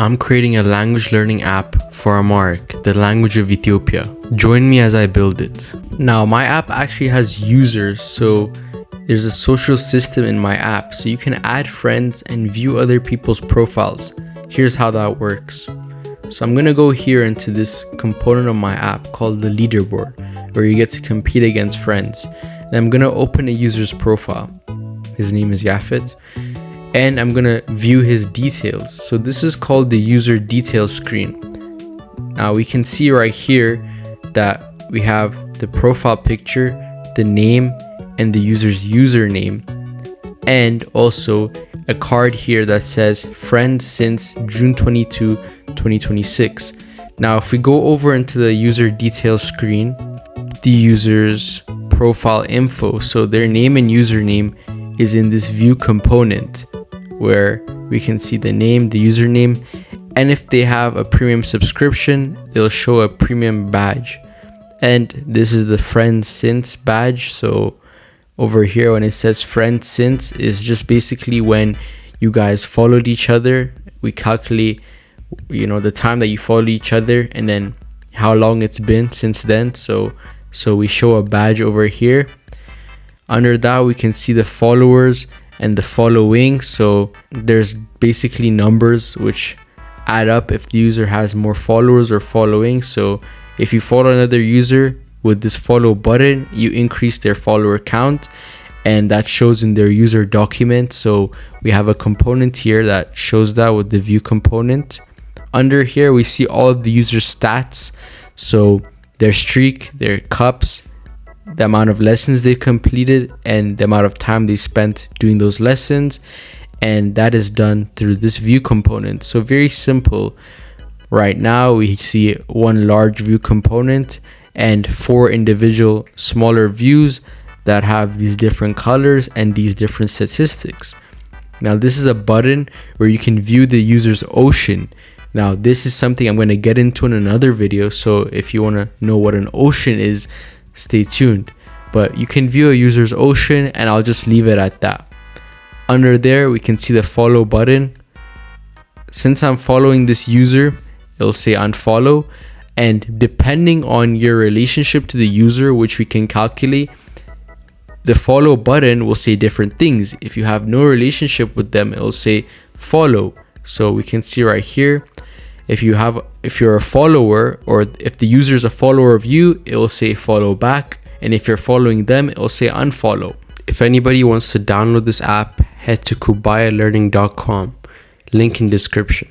I'm creating a language learning app for Amharic, the language of Ethiopia. Join me as I build it. Now, my app actually has users, so there's a social system in my app, so you can add friends and view other people's profiles. Here's how that works. So I'm gonna go here into this component of my app called the leaderboard, where you get to compete against friends. And I'm gonna open a user's profile. His name is Yafet. And I'm gonna view his details. So this is called the user details screen. Now we can see right here that we have the profile picture, the name, and the user's username, and also a card here that says friends since June 22, 2026. Now if we go over into the user details screen, the user's profile info, so their name and username is in this view component, where we can see the name, the username, and if they have a premium subscription, they'll show a premium badge. And this is the friends since badge. So over here when it says friends since is just basically when you guys followed each other. We calculate, the time that you followed each other and then how long it's been since then. So we show a badge over here. Under that we can see the followers and the following. So there's basically numbers which add up if the user has more followers or following. So if you follow another user with this follow button, you increase their follower count, and that shows in their user document. So we have a component here that shows that with the view component. Under here we see all of the user stats, so their streak, their cups, the amount of lessons they completed, and the amount of time they spent doing those lessons, and that is done through this view component. So very simple. Right now we see one large view component and 4 individual smaller views that have these different colors and these different statistics. Now this is a button where you can view the user's ocean. Now this is something I'm going to get into in another video, so if you want to know what an ocean is, stay tuned. But you can view a user's ocean, and I'll just leave it at that. Under there we can see the follow button. Since I'm following this user, it'll say unfollow, and depending on your relationship to the user, which we can calculate, the follow button will say different things. If you have no relationship with them, it'll say follow. So we can see right here, if you're a follower, or if the user is a follower of you, it will say follow back, and if you're following them, it will say unfollow. If anybody wants to download this app, head to kubayalearning.com, link in description.